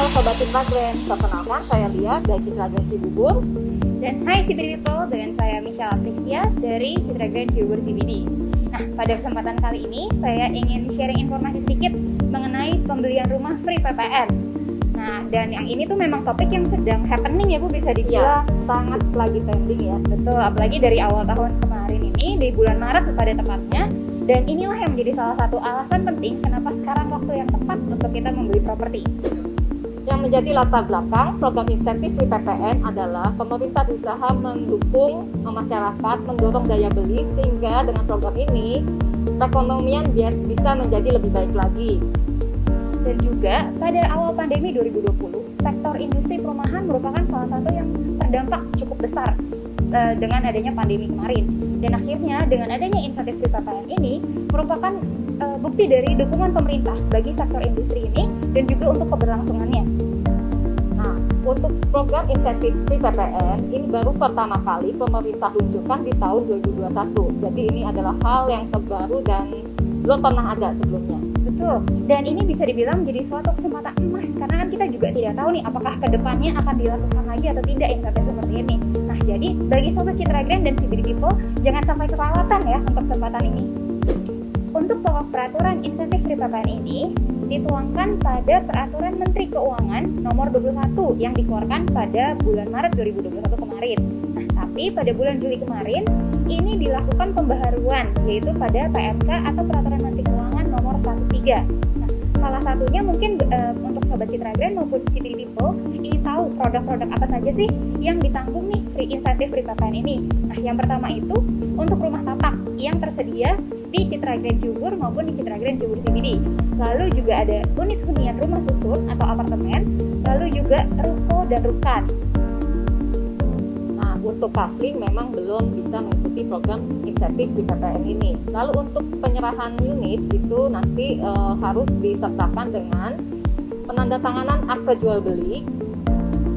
Sobat Citra Grand, perkenalkan saya Lia dari Citra Grand Cibubur. Dan hai CBD People, dengan saya Michelle Aprisia dari Citra Grand Cibubur CBD. Nah, pada kesempatan kali ini saya ingin sharing informasi sedikit mengenai pembelian rumah free PPN. Nah, dan yang ini tuh memang topik yang sedang happening ya Bu, bisa dibilang Sangat lagi trending ya. betul, apalagi dari awal tahun kemarin ini, di bulan Maret pada tepatnya. Dan inilah yang menjadi salah satu alasan penting kenapa sekarang waktu yang tepat untuk kita membeli properti. Yang menjadi latar belakang program insentif free PPN adalah pemerintah berusaha mendukung masyarakat, mendorong daya beli, sehingga dengan program ini perekonomian bisa menjadi lebih baik lagi. Dan juga pada awal pandemi 2020, sektor industri perumahan merupakan salah satu yang terdampak cukup besar dengan adanya pandemi kemarin. Dan akhirnya dengan adanya insentif free PPN ini merupakan bukti dari dukungan pemerintah bagi sektor industri ini dan juga untuk keberlangsungannya. Nah, untuk program insentif free PPN ini baru pertama kali pemerintah luncurkan di tahun 2021. Jadi ini adalah hal yang terbaru dan belum pernah ada sebelumnya. Betul, dan ini bisa dibilang menjadi suatu kesempatan emas karena kan kita juga tidak tahu nih apakah kedepannya akan dilakukan lagi atau tidak insentif seperti ini. Nah, jadi bagi Sobat Citra Grand dan CBD People, jangan sampai kelewatan ya untuk kesempatan ini. Untuk pokok peraturan insentif free PPN ini dituangkan pada Peraturan Menteri Keuangan Nomor 21 yang dikeluarkan pada bulan Maret 2021 kemarin. Nah, tapi pada bulan Juli kemarin ini dilakukan pembaharuan yaitu pada PMK atau Peraturan Menteri Keuangan Nomor 103. Nah, salah satunya mungkin untuk Sobat Citra Grand maupun CBD People ingin tahu produk-produk apa saja sih yang ditanggung nih free insentif free PPN ini. Nah, yang pertama itu untuk rumah tapak yang tersedia di Citra Grand Cibubur maupun di Citra Grand Cibubur CBD. Lalu juga ada unit hunian rumah susun atau apartemen, lalu juga ruko dan rukan. Nah, untuk kapling memang belum bisa mengikuti program insentif di PPN ini. Lalu untuk penyerahan unit itu nanti harus disertakan dengan penandatanganan akte jual beli.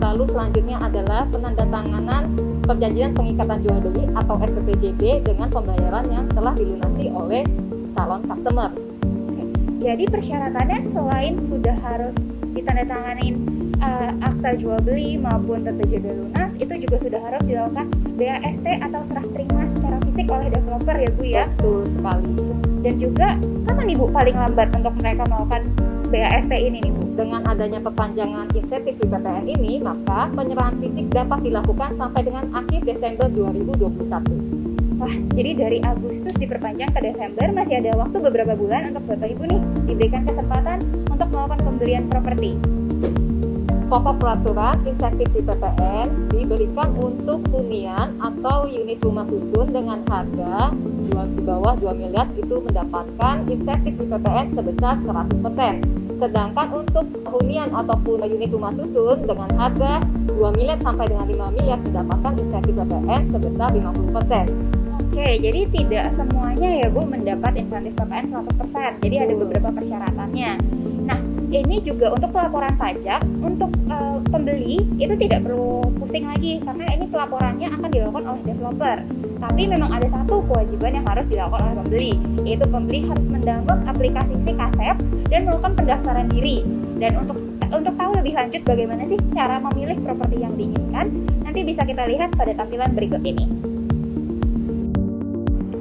Lalu selanjutnya adalah penandatanganan perjanjian pengikatan jual beli atau SPPJB dengan pembayaran yang telah dilunasi oleh calon customer. Jadi persyaratannya selain sudah harus ditandatanganin akta jual beli maupun PPJB lunas, itu juga sudah harus dilakukan BAST atau serah terima secara fisik oleh developer ya Bu ya. Betul sekali. Dan juga kapan nih Bu paling lambat untuk mereka melakukan BAST ini nih Bu? Dengan adanya perpanjangan insentif di PPN ini, maka penyerahan fisik dapat dilakukan sampai dengan akhir Desember 2021. Wah, jadi dari Agustus diperpanjang ke Desember, masih ada waktu beberapa bulan untuk Bapak Ibu nih diberikan kesempatan untuk melakukan pembelian properti. Pokok peraturan insentif di PPN diberikan untuk hunian atau unit rumah susun dengan harga di bawah 2 miliar itu mendapatkan insentif di PPN sebesar 100%. Sedangkan untuk hunian ataupun unit rumah susun dengan harga 2 miliar sampai dengan 5 miliar mendapatkan insentif PPN sebesar 50%. Oke, jadi tidak semuanya ya Bu mendapat insentif PPN 100%. Jadi ada beberapa persyaratannya. Nah, ini juga untuk pelaporan pajak, untuk pembeli itu tidak perlu pusing lagi karena ini pelaporannya akan dilakukan oleh developer. Tapi memang ada satu kewajiban yang harus dilakukan oleh pembeli, yaitu pembeli harus mendownload aplikasi SIKASEP dan melakukan pendaftaran diri. Dan untuk tahu lebih lanjut bagaimana sih cara memilih properti yang diinginkan, nanti bisa kita lihat pada tampilan berikut ini.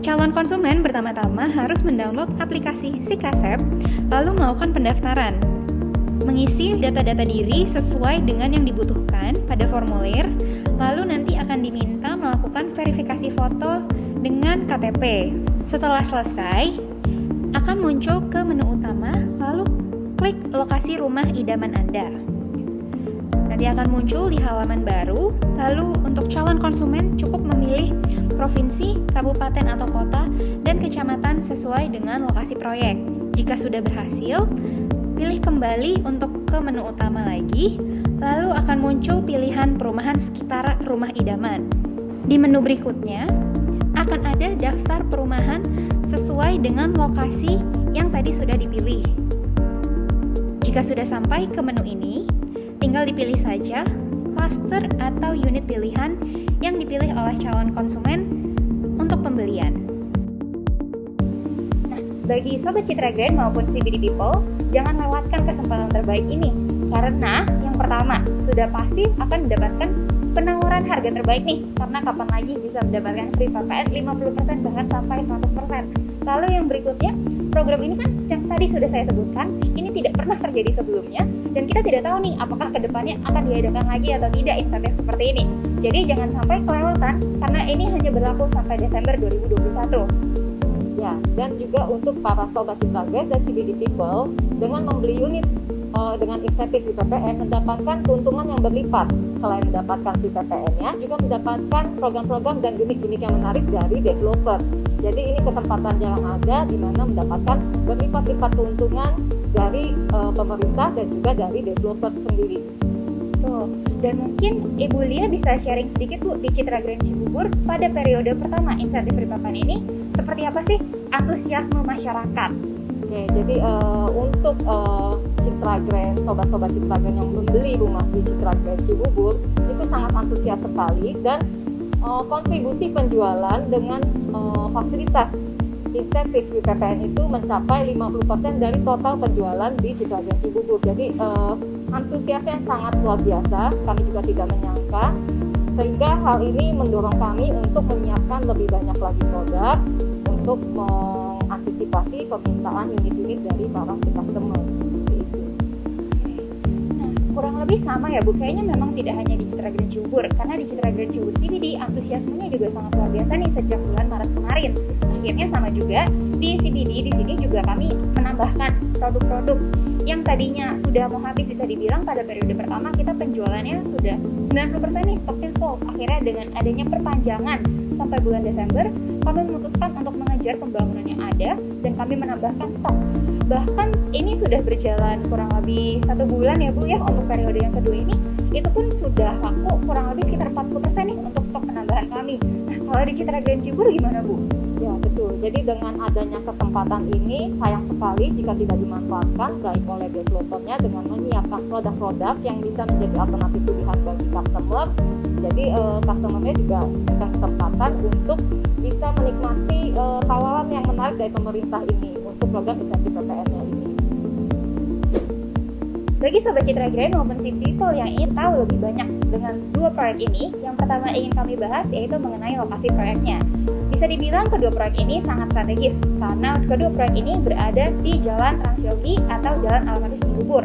Calon konsumen pertama-tama harus mendownload aplikasi SIKASEP, lalu melakukan pendaftaran. Mengisi data-data diri sesuai dengan yang dibutuhkan pada formulir, lalu nanti akan diminta melakukan verifikasi foto dengan KTP. Setelah selesai, akan muncul ke menu utama, lalu klik lokasi rumah idaman Anda. Nanti akan muncul di halaman baru, lalu untuk calon konsumen cukup memilih provinsi, kabupaten atau kota, dan kecamatan sesuai dengan lokasi proyek. Jika sudah berhasil, pilih kembali untuk ke menu utama lagi, lalu akan muncul pilihan perumahan sekitar rumah idaman. Di menu berikutnya, akan ada daftar perumahan sesuai dengan lokasi yang tadi sudah dipilih. Jika sudah sampai ke menu ini, tinggal dipilih saja klaster atau unit pilihan yang dipilih oleh calon konsumen untuk pembelian. Nah, bagi Sobat Citra Grand maupun CBD People, jangan lewatkan kesempatan terbaik ini. Karena yang pertama, sudah pasti akan mendapatkan penawaran harga terbaik nih, karena kapan lagi bisa mendapatkan free PPN 50% bahkan sampai 100%. Lalu yang berikutnya, program ini kan yang tadi sudah saya sebutkan, ini tidak pernah terjadi sebelumnya, dan kita tidak tahu nih apakah kedepannya akan diadakan lagi atau tidak insentif seperti ini. Jadi jangan sampai kelewatan, karena ini hanya berlaku sampai Desember 2021. Ya, dan juga untuk para sobat Citra Grade dan CBD People, dengan membeli unit dengan insentif PPPN mendapatkan keuntungan yang berlipat. Selain mendapatkan PPPN-nya, juga mendapatkan program-program dan gimmick-gimmick yang menarik dari developer. Jadi ini kesempatan yang ada di mana mendapatkan berlipat-lipat keuntungan dari pemerintah dan juga dari developer sendiri. Tuh. Dan mungkin Ibu Lia bisa sharing sedikit Bu, di Citra Grand Cibubur pada periode pertama insentif PPPN ini seperti apa sih antusiasme masyarakat? Oke, jadi untuk Citra Grand, sobat-sobat Citra Grand yang membeli rumah di Citra Grand Cibubur itu sangat antusias sekali, dan kontribusi penjualan dengan fasilitas insentif PPPN itu mencapai 50% dari total penjualan di Citra Grand Cibubur. Jadi antusiasnya sangat luar biasa, kami juga tidak menyangka, sehingga hal ini mendorong kami untuk menyiapkan lebih banyak lagi produk untuk mengantisipasi permintaan unit-unit dari para customer. Seperti itu. Nah, kurang lebih sama ya Bu, kayaknya memang tidak hanya di Citra Grand Cibubur, karena di Citra Grand Cibubur CBD antusiasmenya juga sangat luar biasa nih sejak bulan Maret kemarin. Akhirnya sama juga di CBD, di sini juga kami menambahkan produk-produk yang tadinya sudah mau habis, bisa dibilang pada periode pertama kita penjualannya sudah 90% nih stoknya sold. Akhirnya dengan adanya perpanjangan sampai bulan Desember, kami memutuskan untuk mengejar pembangunan yang ada dan kami menambahkan stok. Bahkan ini sudah berjalan kurang lebih 1 bulan ya Bu ya untuk periode yang kedua ini, itu pun sudah laku kurang lebih sekitar 40% nih untuk stok penambahan kami. Nah, kalau di Citra Grand Cibubur gimana Bu? Ya, betul. Jadi dengan adanya kesempatan ini sayang sekali jika tidak dimanfaatkan baik oleh developernya dengan menyiapkan produk-produk yang bisa menjadi alternatif pilihan bagi customer. Jadi customernya juga diberikan kesempatan untuk bisa menikmati tawaran yang menarik dari pemerintah ini untuk program insentif PPN-nya ini. Bagi Sobat Citra Grand maupun City People yang ingin tahu lebih banyak dengan dua proyek ini, yang pertama ingin kami bahas yaitu mengenai lokasi proyeknya. Bisa dibilang kedua proyek ini sangat strategis karena kedua proyek ini berada di Jalan Transyogi atau Jalan Alamatis Cibubur.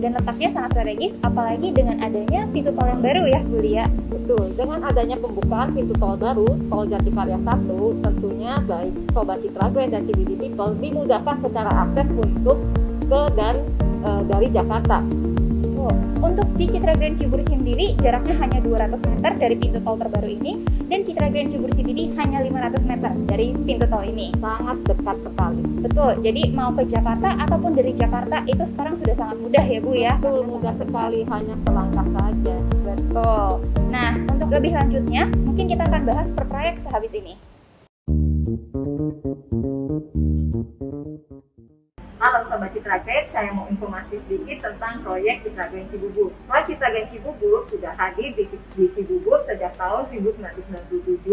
Dan letaknya sangat strategis, apalagi dengan adanya pintu tol yang baru ya Bu Lia. Betul, dengan adanya pembukaan pintu tol baru, Tol Jatikarya 1, tentunya baik Sobat Citra Grand dan CBD People dimudahkan secara akses untuk ke dan dari Jakarta. Tuh, untuk di Citra Grand Cibubur sendiri jaraknya hanya 200 meter dari pintu tol terbaru ini, dan Citra Grand Cibubur CBD hanya 500 meter dari pintu tol ini. Sangat dekat sekali. Betul, jadi mau ke Jakarta ataupun dari Jakarta itu sekarang sudah sangat mudah ya Bu ya. Betul, mudah sekali, hanya selangkah saja. Betul. Nah, untuk lebih lanjutnya, mungkin kita akan bahas per proyek sehabis ini. Halo Sobat Citra Grand, saya mau informasi sedikit tentang proyek Citra Grand Cibubur. Proyek Citra Grand Cibubur sudah hadir di Cibubur sejak tahun 1997.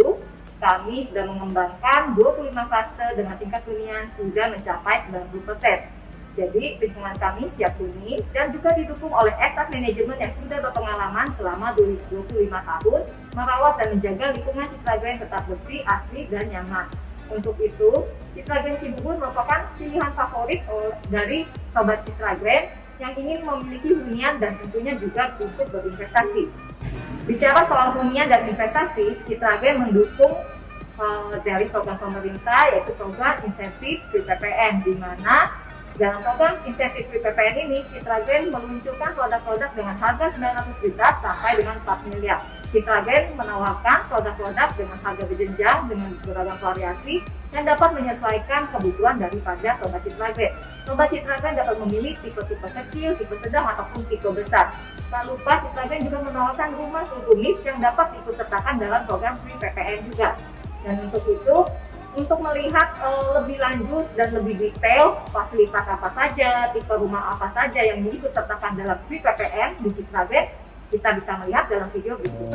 Kami sudah mengembangkan 25 klaster dengan tingkat hunian sudah mencapai 90%. Jadi lingkungan kami siap huni dan juga didukung oleh staff manajemen yang sudah berpengalaman selama 25 tahun merawat dan menjaga lingkungan Citra Grand tetap bersih, asri, dan nyaman. Untuk itu, Citra Grand Cibubur merupakan pilihan favorit dari Sobat Citra Grand yang ingin memiliki hunian dan tentunya juga untuk berinvestasi. Bicara soal hunian dan investasi, Citra Grand mendukung dari program pemerintah yaitu program insentif PPPN, di mana dalam program insentif PPPN ini Citra Grand meluncurkan produk-produk dengan harga 900 juta sampai dengan 4 miliar. Citra Grand menawarkan produk-produk dengan harga berjenjang dengan beragam variasi yang dapat menyesuaikan kebutuhan daripada Sobat Citra Grand. Sobat Citra Grand dapat memilih tipe-tipe kecil, tipe sedang, ataupun tipe besar. Tak lupa Citra Grand juga menawarkan rumah full-furnished yang dapat diikutsertakan dalam program free PPN juga. Dan untuk itu, untuk melihat lebih lanjut dan lebih detail fasilitas apa saja, tipe rumah apa saja yang diikutsertakan dalam free PPN di Citra Grand, kita bisa melihat dalam video berikut.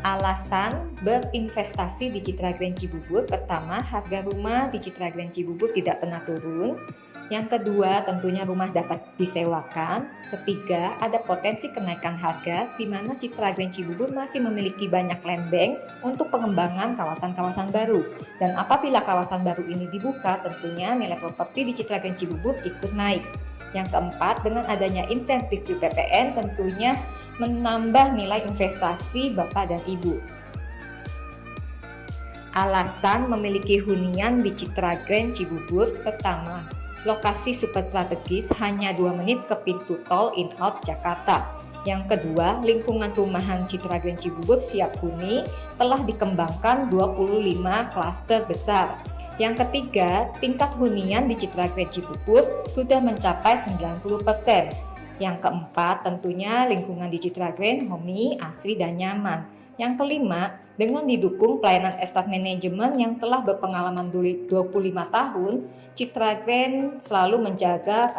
Alasan berinvestasi di Citra Grand Cibubur, pertama, harga rumah di Citra Grand Cibubur tidak pernah turun. Yang kedua, tentunya rumah dapat disewakan. Ketiga, ada potensi kenaikan harga di mana Citra Grand Cibubur masih memiliki banyak land bank untuk pengembangan kawasan-kawasan baru. Dan apabila kawasan baru ini dibuka, tentunya nilai properti di Citra Grand Cibubur ikut naik. Yang keempat, dengan adanya insentif UPPN tentunya menambah nilai investasi Bapak dan Ibu. Alasan memiliki hunian di Citra Grand Cibubur, pertama, lokasi super strategis hanya 2 menit ke pintu tol in-out Jakarta. Yang kedua, lingkungan perumahan Citra Grand Cibubur siap huni telah dikembangkan 25 klaster besar. Yang ketiga, tingkat hunian di Citra Grand Cibubur sudah mencapai 90%. Yang keempat, tentunya lingkungan di Citra Grand homey, asri dan nyaman. Yang kelima, dengan didukung pelayanan estate manajemen yang telah berpengalaman 25 tahun, Citra Grand selalu menjaga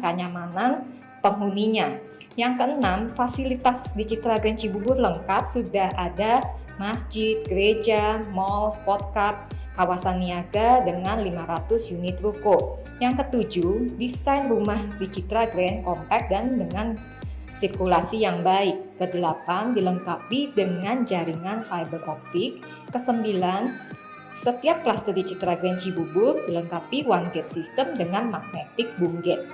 kenyamanan penghuninya. Yang keenam, fasilitas di Citra Grand Cibubur lengkap, sudah ada masjid, gereja, mall, sport club, kawasan niaga dengan 500 unit ruko. Yang ketujuh, desain rumah di Citra Grand kompak dan dengan sirkulasi yang baik. Kedelapan, dilengkapi dengan jaringan fiber optik. Kesembilan, setiap klaster di Citra Grand Cibubur dilengkapi one gate system dengan magnetic boom gate.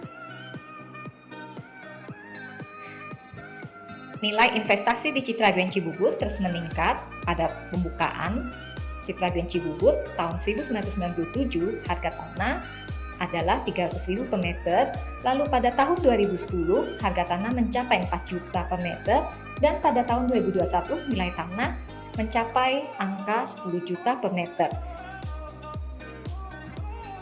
Nilai investasi di Citra Grand Cibubur terus meningkat. Pada pembukaan Citra Grand Cibubur tahun 1997, harga tanah adalah 300.000 per meter. Lalu pada tahun 2010, harga tanah mencapai 4 juta per meter. Dan pada tahun 2021, nilai tanah mencapai angka 10 juta per meter.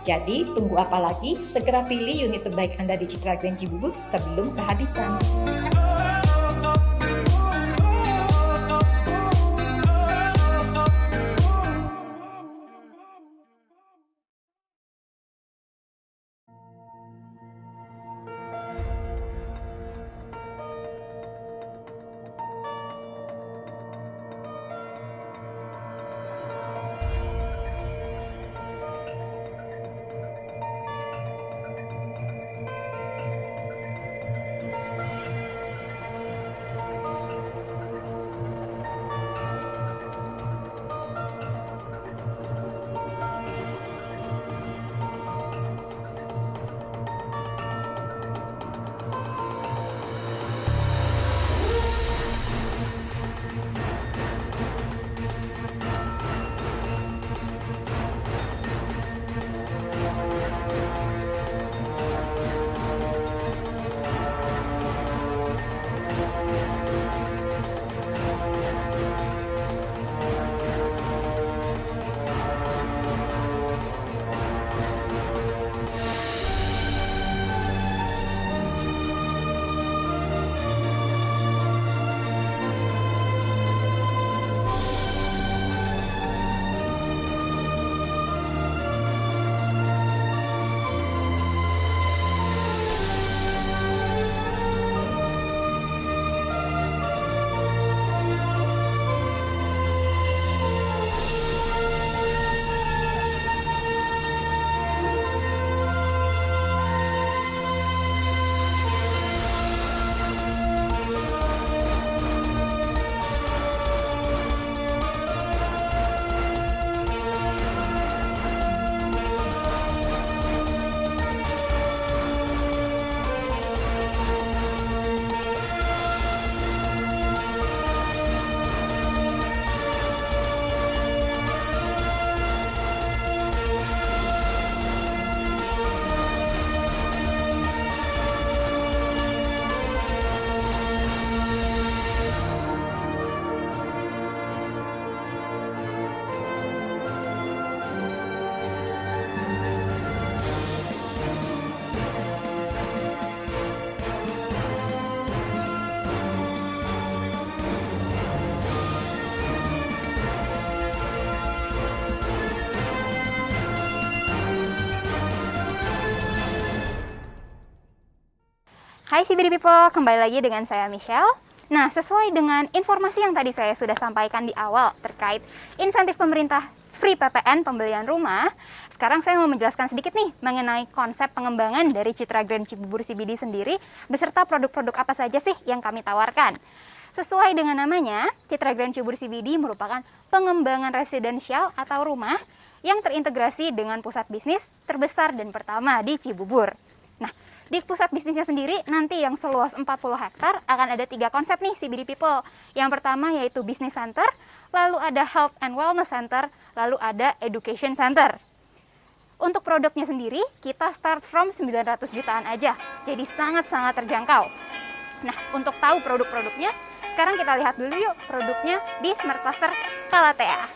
Jadi, tunggu apa lagi? Segera pilih unit terbaik Anda di Citra Grand Cibubur sebelum kehabisan. Hai CBD People, kembali lagi dengan saya Michelle. Nah, sesuai dengan informasi yang tadi saya sudah sampaikan di awal terkait insentif pemerintah free PPN pembelian rumah, sekarang saya mau menjelaskan sedikit nih mengenai konsep pengembangan dari Citra Grand Cibubur CBD sendiri, beserta produk-produk apa saja sih yang kami tawarkan. Sesuai dengan namanya, Citra Grand Cibubur CBD merupakan pengembangan residensial atau rumah yang terintegrasi dengan pusat bisnis terbesar dan pertama di Cibubur. Nah, di pusat bisnisnya sendiri nanti yang seluas 40 hektar akan ada 3 konsep nih CBD People. Yang pertama yaitu Business Center, lalu ada Health and Wellness Center, lalu ada Education Center. Untuk produknya sendiri, kita start from 900 jutaan aja, jadi sangat-sangat terjangkau. Nah, untuk tahu produk-produknya, sekarang kita lihat dulu yuk produknya di Smart Cluster Calathea.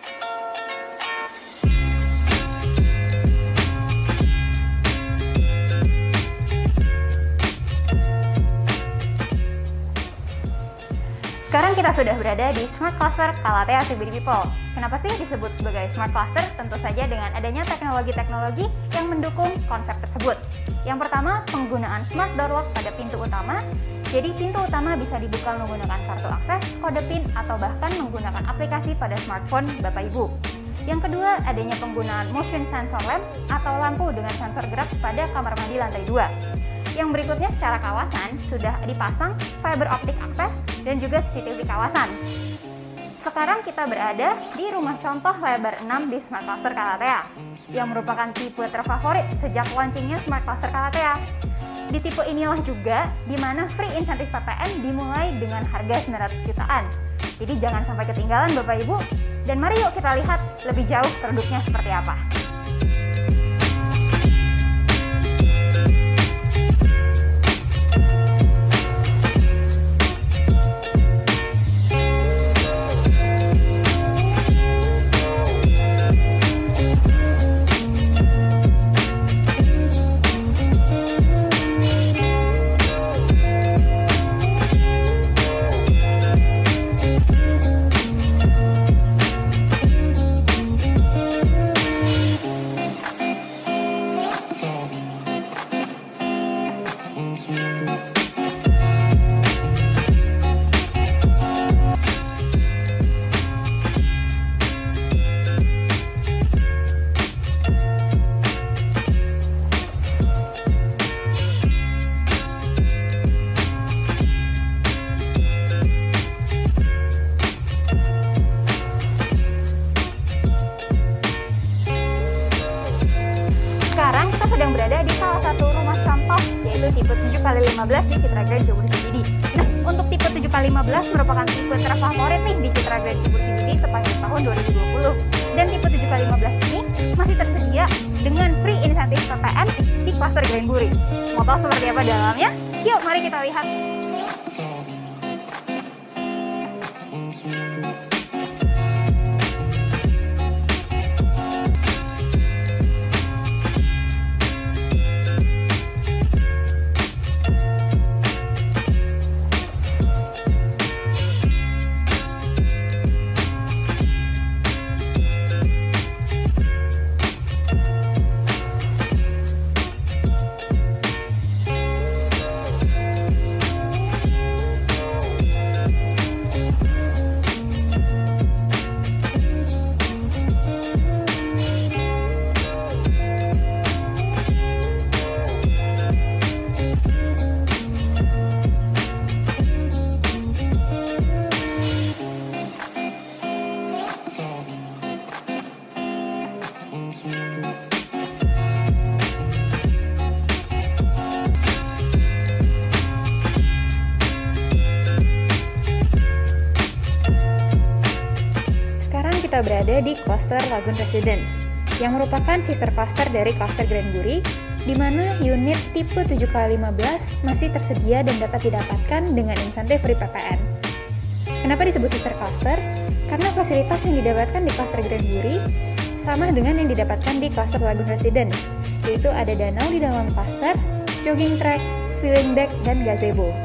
Sekarang kita sudah berada di Smart Cluster Calathea CBD People. Kenapa sih disebut sebagai Smart Cluster? Tentu saja dengan adanya teknologi-teknologi yang mendukung konsep tersebut. Yang pertama, penggunaan Smart Door Lock pada pintu utama. Jadi pintu utama bisa dibuka menggunakan kartu akses, kode PIN, atau bahkan menggunakan aplikasi pada smartphone Bapak Ibu. Yang kedua, adanya penggunaan Motion Sensor Lamp atau lampu dengan sensor gerak pada kamar mandi lantai 2. Yang berikutnya secara kawasan sudah dipasang fiber optic akses dan juga CCTV kawasan. Sekarang kita berada di rumah contoh lebar 6 di Smart Cluster Calathea yang merupakan tipe terfavorit sejak launchingnya Smart Cluster Calathea. Di tipe inilah juga di mana free insentif PPN dimulai dengan harga 900 jutaan. Jadi jangan sampai ketinggalan Bapak Ibu. Dan mari yuk kita lihat lebih jauh produknya seperti apa. Sekarang kita sedang berada di salah satu rumah contoh, yaitu tipe 7x15 di Citra Grand Cibubur CBD. Nah, untuk tipe 7x15 merupakan tipe terfavorit nih di Citra Grand Cibubur CBD sepanjang tahun 2020. Dan tipe 7x15 ini masih tersedia dengan free insentif PPN di Cluster Grand Guri. Mau tahu seperti apa dalamnya? Yuk, mari kita lihat. Kita berada di Cluster Lagoon Residence yang merupakan sister cluster dari Cluster Grand Guri, di mana unit tipe 7x15 masih tersedia dan dapat didapatkan dengan insentif free PPN. Kenapa disebut sister cluster? Karena fasilitas yang didapatkan di Cluster Grand Guri sama dengan yang didapatkan di Cluster Lagoon Residence, yaitu ada danau di dalam cluster, jogging track, viewing deck, dan gazebo.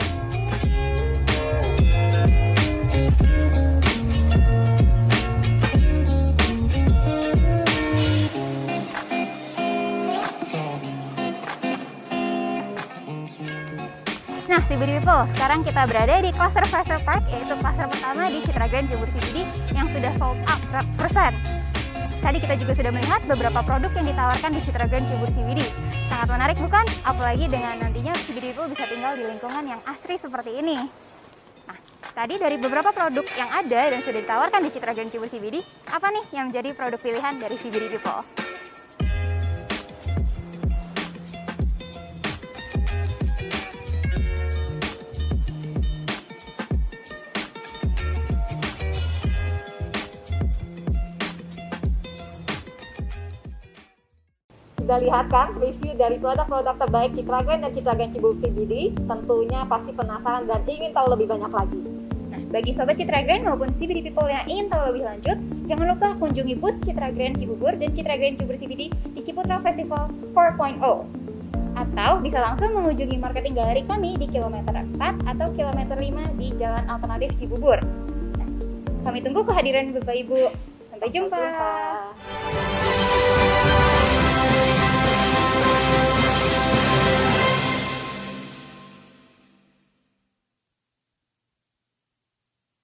Nah, si CBD People, sekarang kita berada di Cluster Fresher Park, yaitu cluster pertama di Citra Grand Cibubur CBD yang sudah sold out 100%. Tadi kita juga sudah melihat beberapa produk yang ditawarkan di Citra Grand Cibubur CBD. Sangat menarik bukan? Apalagi dengan nantinya CBD People bisa tinggal di lingkungan yang asri seperti ini. Nah, tadi dari beberapa produk yang ada dan sudah ditawarkan di Citra Grand Cibubur CBD, apa nih yang menjadi produk pilihan dari CBD People? Sudah lihat kan review dari produk-produk terbaik Citra Grand dan Citra Grand Cibubur CBD? Tentunya pasti penasaran dan ingin tahu lebih banyak lagi. Nah, bagi Sobat Citra Grand maupun CBD People yang ingin tahu lebih lanjut, jangan lupa kunjungi booth Citra Grand Cibubur dan Citra Grand Cibubur CBD di Ciputra Festival 4.0. Atau bisa langsung mengunjungi marketing galeri kami di kilometer 4 atau kilometer 5 di Jalan Alternatif Cibubur. Nah, kami tunggu kehadiran Bapak Ibu. Sampai jumpa.